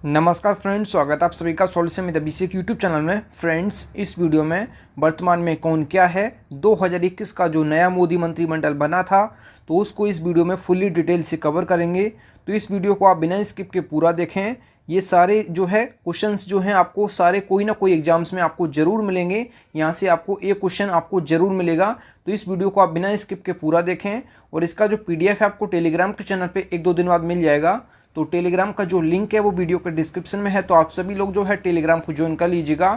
नमस्कार फ्रेंड्स, स्वागत है आप सभी का solution with Abhishek YouTube channel में। फ्रेंड्स, इस वीडियो में वर्तमान में कौन क्या है, 2021 का जो नया मोदी मंत्रिमंडल बना था तो उसको इस वीडियो में फुल्ली डिटेल से कवर करेंगे। तो इस वीडियो को आप बिना स्किप के पूरा देखें। ये सारे जो है क्वेश्चंस जो हैं आपको सारे कोई ना कोई एग्जाम्स में आपको ज़रूर मिलेंगे। यहाँ से आपको एक क्वेश्चन आपको ज़रूर मिलेगा। तो इस वीडियो को आप बिना स्किप के पूरा देखें। और इसका जो PDF है आपको टेलीग्राम के चैनल पे 1-2 दिन बाद मिल जाएगा। तो टेलीग्राम का जो लिंक है वो वीडियो के डिस्क्रिप्शन में है, तो आप सभी लोग जो है टेलीग्राम को ज्वाइन कर लीजिएगा।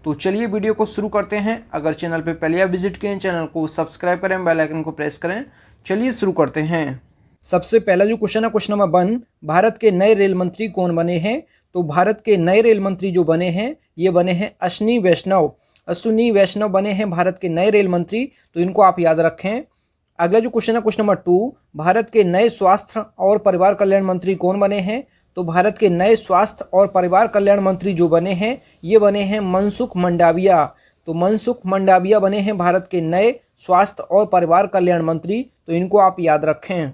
तो चलिए वीडियो को शुरू करते हैं। अगर चैनल पे पहले आप विजिट किए चैनल को सब्सक्राइब करें, बेल आइकन को प्रेस करें। चलिए शुरू करते हैं। सबसे पहला जो क्वेश्चन है क्वेश्चन नंबर 1, भारत के नए रेल मंत्री कौन बने हैं। तो भारत के नए रेल मंत्री जो बने हैं ये बने हैं अश्विनी वैष्णव बने हैं भारत के नए रेल मंत्री। तो इनको आप याद रखें। अगला जो क्वेश्चन है क्वेश्चन नंबर 2, भारत के नए स्वास्थ्य और परिवार कल्याण मंत्री कौन बने हैं। तो भारत के नए स्वास्थ्य और परिवार कल्याण मंत्री जो बने हैं ये बने हैं मनसुख मंडाविया। तो मनसुख मंडाविया बने हैं भारत के नए स्वास्थ्य और परिवार कल्याण मंत्री। तो इनको आप याद रखें।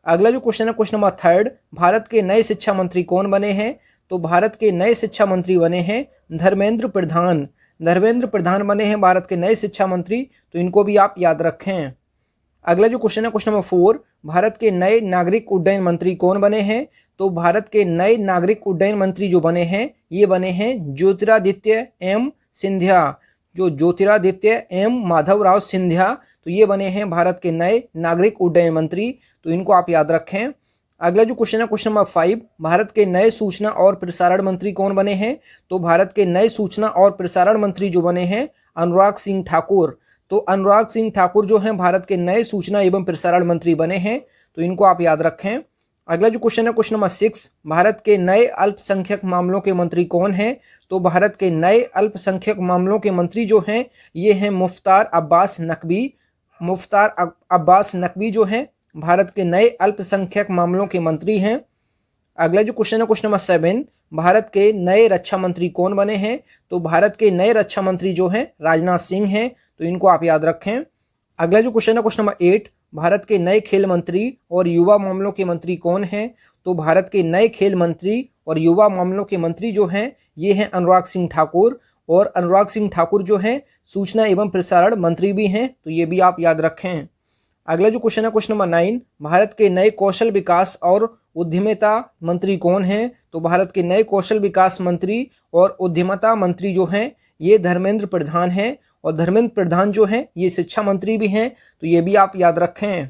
अगला जो क्वेश्चन है क्वेश्चन नंबर 3, भारत के नए शिक्षा मंत्री कौन बने हैं। तो भारत के नए शिक्षा मंत्री बने हैं धर्मेंद्र प्रधान बने हैं भारत के नए शिक्षा मंत्री। तो इनको भी आप याद रखें। अगला जो क्वेश्चन है क्वेश्चन नंबर 4, भारत के नए नागरिक उड्डयन मंत्री कौन बने हैं। तो भारत के नए नागरिक उड्डयन मंत्री जो बने हैं ये बने हैं ज्योतिरादित्य एम माधवराव सिंधिया। तो ये बने हैं भारत के नए नागरिक उड्डयन मंत्री। तो इनको आप याद रखें। अगला जो क्वेश्चन है क्वेश्चन नंबर 5, भारत के नए सूचना और प्रसारण मंत्री कौन बने हैं। तो भारत के नए सूचना और प्रसारण मंत्री जो बने हैं अनुराग सिंह ठाकुर। तो अनुराग सिंह ठाकुर जो हैं भारत के नए सूचना एवं प्रसारण मंत्री बने हैं। तो इनको आप याद रखें। अगला जो क्वेश्चन है क्वेश्चन नंबर 6, भारत के नए अल्पसंख्यक मामलों के मंत्री कौन हैं। तो भारत के नए अल्पसंख्यक मामलों के मंत्री जो हैं ये हैं मुख्तार अब्बास नकवी जो हैं भारत के नए अल्पसंख्यक मामलों के मंत्री हैं। अगला जो क्वेश्चन है क्वेश्चन नंबर 7, भारत के नए रक्षा मंत्री कौन बने हैं। तो भारत के नए रक्षा मंत्री जो हैं राजनाथ सिंह हैं। तो इनको आप याद रखें। अगला जो क्वेश्चन है क्वेश्चन नंबर 8, भारत के नए खेल मंत्री और युवा मामलों के मंत्री कौन हैं। तो भारत के नए खेल मंत्री और युवा मामलों के मंत्री जो हैं ये हैं अनुराग सिंह ठाकुर। और अनुराग सिंह ठाकुर जो हैं सूचना एवं प्रसारण मंत्री भी हैं। तो ये भी आप याद रखें। अगला जो क्वेश्चन है क्वेश्चन नंबर 9, भारत के नए कौशल विकास और उद्यमिता मंत्री कौन हैं। तो भारत के नए कौशल विकास मंत्री और उद्यमिता मंत्री जो हैं ये धर्मेंद्र प्रधान हैं। और धर्मेंद्र प्रधान जो हैं ये शिक्षा मंत्री भी हैं। तो ये भी आप याद रखें।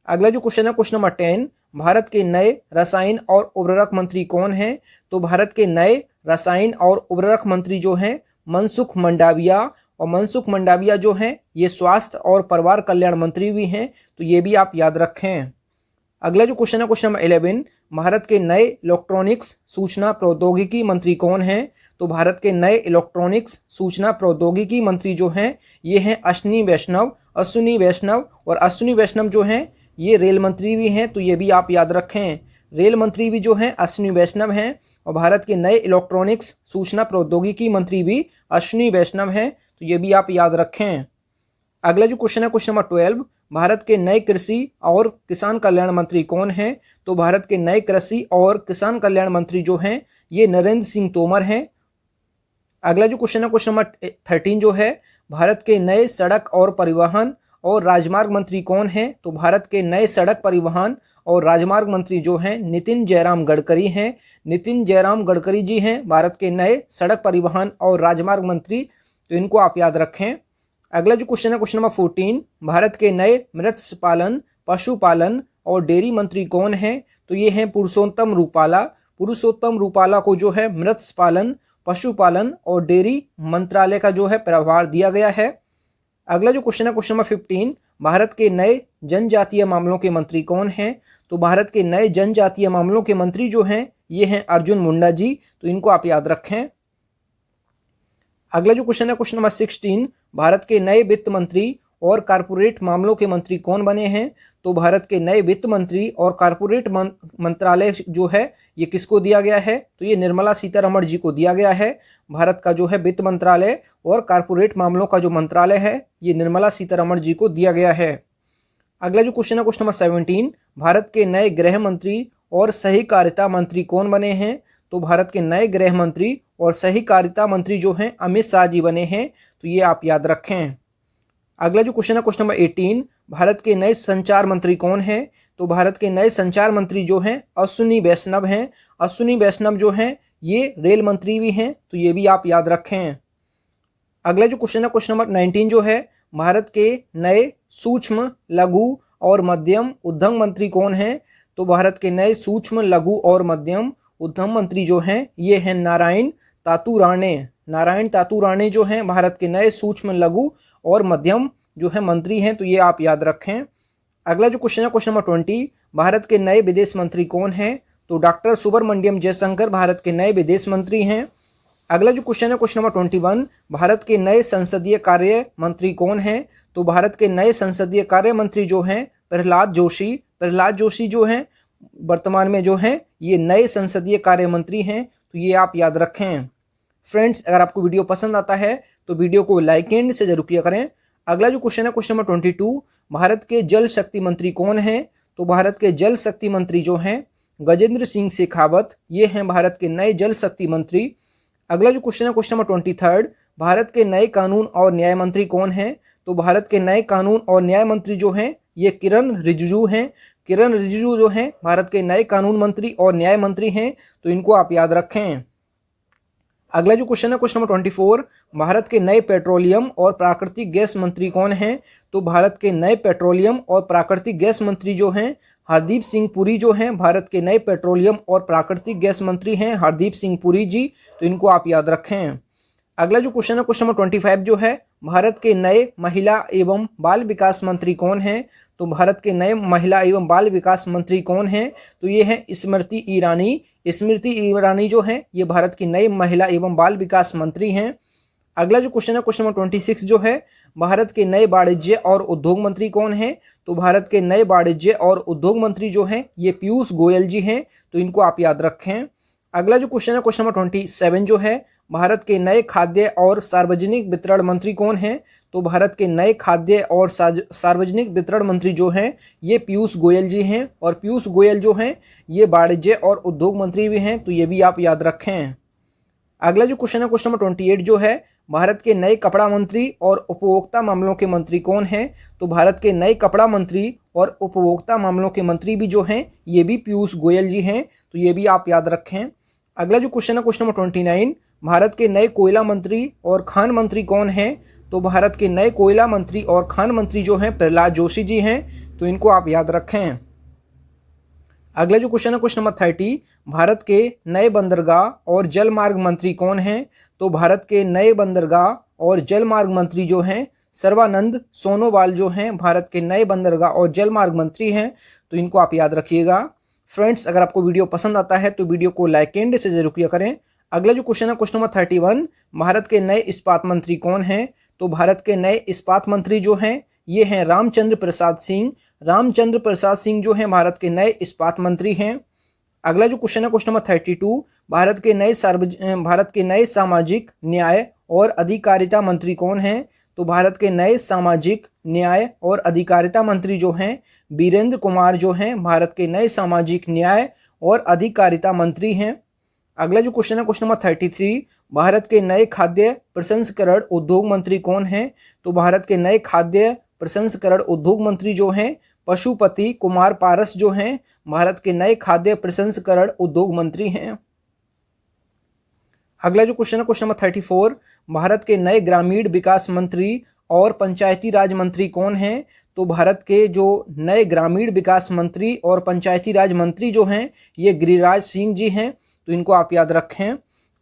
अगला जो क्वेश्चन है क्वेश्चन नंबर 10, भारत के नए रसायन और उर्वरक मंत्री कौन हैं। तो भारत के नए रसायन और उर्वरक मंत्री जो हैं मनसुख मंडाविया। और मनसुख मंडाविया जो हैं ये स्वास्थ्य और परिवार कल्याण मंत्री भी हैं। तो ये भी आप याद रखें। अगला जो क्वेश्चन है क्वेश्चन नंबर 11, भारत के नए इलेक्ट्रॉनिक्स सूचना प्रौद्योगिकी मंत्री कौन हैं। तो भारत के नए इलेक्ट्रॉनिक्स सूचना प्रौद्योगिकी मंत्री जो हैं ये हैं अश्विनी वैष्णव। और अश्विनी वैष्णव जो हैं ये रेल मंत्री भी हैं। तो ये भी आप याद रखें। रेल मंत्री भी जो हैं अश्विनी वैष्णव हैं। और भारत के नए इलेक्ट्रॉनिक्स सूचना प्रौद्योगिकी मंत्री भी अश्विनी वैष्णव हैं। तो ये भी आप याद रखें। अगला जो क्वेश्चन है क्वेश्चन नंबर 12, भारत के नए कृषि और किसान कल्याण मंत्री कौन हैं। तो भारत के नए कृषि और किसान कल्याण मंत्री जो हैं ये नरेंद्र सिंह तोमर हैं। अगला जो क्वेश्चन है क्वेश्चन नंबर 13 जो है, भारत के नए सड़क और परिवहन और राजमार्ग मंत्री कौन हैं। तो भारत के नए सड़क परिवहन और राजमार्ग मंत्री जो हैं नितिन जयराम गडकरी हैं। नितिन जयराम गडकरी जी हैं भारत के नए सड़क परिवहन और राजमार्ग मंत्री। तो इनको आप याद रखें। अगला जो क्वेश्चन है क्वेश्चन नंबर 14, भारत के नए मत्स्य पालन, पशुपालन और डेयरी मंत्री कौन हैं। तो ये हैं पुरुषोत्तम रूपाला को जो है मत्स्य पालन, पशुपालन और डेयरी मंत्रालय का जो है प्रभार दिया गया है। अगला जो क्वेश्चन है क्वेश्चन नंबर 15, भारत के नए जनजातीय मामलों के मंत्री कौन हैं। तो भारत के नए जनजातीय मामलों के मंत्री जो हैं ये हैं अर्जुन मुंडा जी। तो इनको आप याद रखें। अगला जो क्वेश्चन है क्वेश्चन नंबर 16, भारत के नए वित्त मंत्री और कारपोरेट मामलों के मंत्री कौन बने हैं। तो भारत के नए वित्त मंत्री और कारपोरेट मंत्रालय जो है ये किसको दिया गया है। तो ये निर्मला सीतारमण जी को दिया गया है। भारत का जो है वित्त मंत्रालय और कारपोरेट मामलों का जो मंत्रालय है ये निर्मला सीतारमण जी को दिया गया है। अगला जो क्वेश्चन है क्वेश्चन नंबर 17, भारत के नए गृह मंत्री और सहकारिता मंत्री कौन बने हैं। तो भारत के नए गृह मंत्री और सहकारिता मंत्री जो हैं अमित शाह जी बने हैं, तो ये आप याद रखें। अगला जो क्वेश्चन है क्वेश्चन नंबर 18, भारत के नए संचार मंत्री कौन हैं? तो भारत के नए संचार मंत्री जो हैं अश्विनी वैष्णव हैं। अश्विनी वैष्णव जो हैं ये रेल मंत्री भी हैं, तो ये भी आप याद रखें। अगला जो क्वेश्चन है क्वेश्चन नंबर 19 जो है, भारत के नए सूक्ष्म लघु और मध्यम उद्यम मंत्री कौन हैं? तो भारत के नए सूक्ष्म लघु और मध्यम उद्यम मंत्री जो हैं ये हैं नारायण तातू राणे। नारायण तातू राणे जो हैं भारत के नए सूक्ष्म लघु और मध्यम जो है मंत्री हैं, तो ये आप याद रखें। अगला जो क्वेश्चन है क्वेश्चन नंबर 20, भारत के नए विदेश मंत्री कौन हैं? तो डॉक्टर सुब्रमण्यम जयशंकर भारत के नए विदेश मंत्री हैं। अगला जो क्वेश्चन है क्वेश्चन नंबर 21, भारत के नए संसदीय कार्य मंत्री कौन हैं? तो भारत के नए संसदीय कार्य मंत्री जो हैं प्रहलाद जोशी। प्रहलाद जोशी जो हैं वर्तमान में जो हैं ये नए संसदीय कार्य मंत्री हैं, तो ये आप याद रखें। फ्रेंड्स, अगर आपको वीडियो पसंद आता है तो वीडियो को लाइक एंड से जरूर किया करें। अगला जो क्वेश्चन है क्वेश्चन नंबर 22, भारत के जल शक्ति मंत्री कौन हैं? तो भारत के जल शक्ति मंत्री जो हैं गजेंद्र सिंह शेखावत, ये हैं भारत के नए जल शक्ति मंत्री। अगला जो क्वेश्चन है क्वेश्चन नंबर 23, भारत के नए कानून और न्याय मंत्री कौन हैं? तो भारत के नए कानून और न्याय मंत्री जो हैं ये किरण रिजिजू हैं। किरण रिजिजू जो हैं भारत के नए कानून मंत्री और न्याय मंत्री हैं, तो इनको आप याद रखें। अगला जो क्वेश्चन है क्वेश्चन नंबर 24, भारत के नए पेट्रोलियम और प्राकृतिक गैस मंत्री कौन हैं? तो भारत के नए पेट्रोलियम और प्राकृतिक गैस मंत्री जो हैं हरदीप सिंह पुरी जो हैं भारत के नए पेट्रोलियम और प्राकृतिक गैस मंत्री हैं हरदीप सिंह पुरी जी, तो इनको आप याद रखें। अगला जो क्वेश्चन है क्वेश्चन नंबर 25 जो है, भारत के नए महिला एवं बाल विकास मंत्री कौन हैं? तो भारत के नए महिला एवं बाल विकास मंत्री कौन हैं? तो ये हैं स्मृति ईरानी। स्मृति ईरानी जो हैं ये भारत की नई महिला एवं बाल विकास मंत्री हैं। अगला जो क्वेश्चन है क्वेश्चन नंबर 26 जो है, भारत के नए वाणिज्य और उद्योग मंत्री कौन हैं? तो भारत के नए वाणिज्य और उद्योग मंत्री जो हैं ये पीयूष गोयल जी हैं, तो इनको आप याद रखें। अगला जो क्वेश्चन है क्वेश्चन नंबर 27 जो है, भारत के नए खाद्य और सार्वजनिक वितरण मंत्री कौन हैं? तो भारत के नए खाद्य और सार्वजनिक वितरण मंत्री जो हैं ये पीयूष गोयल जी हैं, और पीयूष गोयल जो हैं ये वाणिज्य और उद्योग मंत्री भी हैं, तो ये भी आप याद रखें। अगला जो क्वेश्चन है क्वेश्चन नंबर 28 जो है, भारत के नए कपड़ा मंत्री और उपभोक्ता मामलों के मंत्री कौन हैं? तो भारत के नए कपड़ा मंत्री और उपभोक्ता मामलों के मंत्री भी जो हैं ये भी पीयूष गोयल जी हैं, तो ये भी आप याद रखें। अगला जो क्वेश्चन है क्वेश्चन नंबर 29, भारत के नए कोयला मंत्री और खान मंत्री कौन हैं? तो भारत के नए कोयला मंत्री और खान मंत्री जो हैं प्रहलाद जोशी जी हैं, तो इनको आप याद रखें। अगला जो क्वेश्चन है क्वेश्चन नंबर 30, भारत के नए बंदरगाह और जल मार्ग मंत्री कौन हैं? तो भारत के नए बंदरगाह और जल मार्ग मंत्री जो हैं सर्बानंद सोनोवाल जो हैं भारत के नए बंदरगाह और जल मार्ग मंत्री हैं, तो इनको आप याद रखिएगा। फ्रेंड्स, अगर आपको वीडियो पसंद आता है तो वीडियो को लाइक एंड से जरूर किया करें। अगला जो क्वेश्चन है क्वेश्चन नंबर 31, भारत के नए इस्पात मंत्री कौन हैं? तो भारत के नए इस्पात मंत्री जो हैं ये हैं रामचंद्र प्रसाद सिंह। रामचंद्र प्रसाद सिंह जो हैं भारत के नए इस्पात मंत्री हैं। अगला जो क्वेश्चन है क्वेश्चन नंबर 32, भारत के नए सामाजिक न्याय और अधिकारिता मंत्री कौन हैं? तो भारत के नए सामाजिक न्याय और अधिकारिता मंत्री जो हैं वीरेंद्र कुमार जो हैं भारत के नए सामाजिक न्याय और अधिकारिता मंत्री हैं। अगला जो क्वेश्चन है क्वेश्चन नंबर 33, भारत के नए खाद्य प्रसंस्करण उद्योग मंत्री कौन हैं? तो भारत के नए खाद्य प्रसंस्करण उद्योग मंत्री जो हैं पशुपति कुमार पारस जो हैं भारत के नए खाद्य प्रसंस्करण उद्योग मंत्री हैं। अगला जो क्वेश्चन है क्वेश्चन नंबर 34, भारत के नए ग्रामीण विकास मंत्री और पंचायती राज मंत्री कौन हैं? तो भारत के जो नए ग्रामीण विकास मंत्री और पंचायती राज मंत्री जो हैं ये गिरिराज सिंह जी हैं, तो इनको आप याद रखें।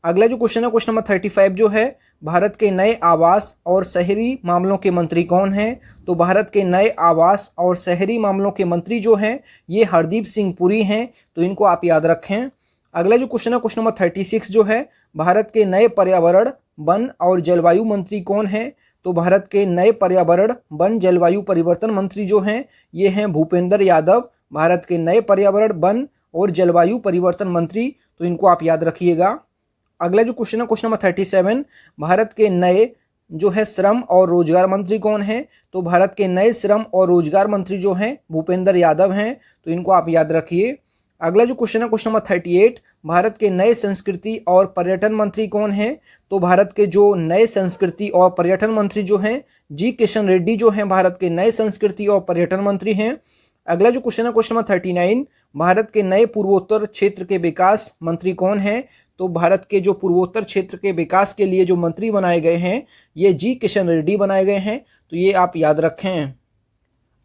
अगला जो क्वेश्चन है क्वेश्चन नंबर 35 जो है, भारत के नए आवास और शहरी मामलों के मंत्री कौन हैं? तो भारत के नए आवास और शहरी मामलों के मंत्री जो हैं ये हरदीप सिंह पुरी हैं, तो इनको आप याद रखें। अगला जो क्वेश्चन है क्वेश्चन नंबर 36 जो है, भारत के नए पर्यावरण वन और जलवायु मंत्री कौन हैं? तो भारत के नए पर्यावरण वन जलवायु परिवर्तन मंत्री जो हैं ये हैं भूपेंद्र यादव, भारत के नए पर्यावरण वन और जलवायु परिवर्तन मंत्री, तो इनको आप याद रखिएगा। अगला जो क्वेश्चन है क्वेश्चन नंबर 37, भारत के नए जो है श्रम और रोजगार मंत्री कौन है? तो भारत के नए श्रम और रोजगार मंत्री जो हैं भूपेंद्र यादव हैं, तो इनको आप याद रखिए। अगला जो क्वेश्चन है क्वेश्चन नंबर 38, भारत के नए संस्कृति और पर्यटन मंत्री कौन हैं? तो भारत के जो नए संस्कृति और पर्यटन मंत्री जो हैं जी किशन रेड्डी जो हैं भारत के नए संस्कृति और पर्यटन मंत्री हैं। अगला जो क्वेश्चन है क्वेश्चन नंबर 39, भारत के नए पूर्वोत्तर क्षेत्र के विकास मंत्री कौन हैं? तो भारत के जो पूर्वोत्तर क्षेत्र के विकास के लिए जो मंत्री बनाए गए हैं ये जी किशन रेड्डी बनाए गए हैं, तो ये आप याद रखें।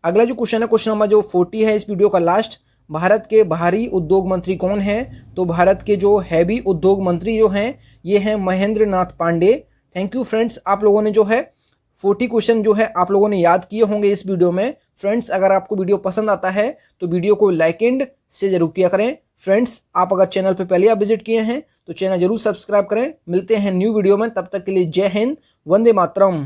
अगला जो क्वेश्चन है क्वेश्चन नंबर जो 40 है इस वीडियो का लास्ट, भारत के भारी उद्योग मंत्री कौन हैं? तो भारत के जो हैवी उद्योग मंत्री जो हैं ये हैं Mahendra Nath Pandey. Thank you friends, आप लोगों ने जो है 40 क्वेश्चन जो है आप लोगों ने याद किए होंगे इस वीडियो में। फ्रेंड्स अगर आपको वीडियो पसंद आता है तो वीडियो को लाइक एंड से जरूर किया करें। फ्रेंड्स आप अगर चैनल पे पहले आप विजिट किए हैं तो चैनल जरूर सब्सक्राइब करें। मिलते हैं न्यू वीडियो में, तब तक के लिए जय हिंद, वंदे मातरम।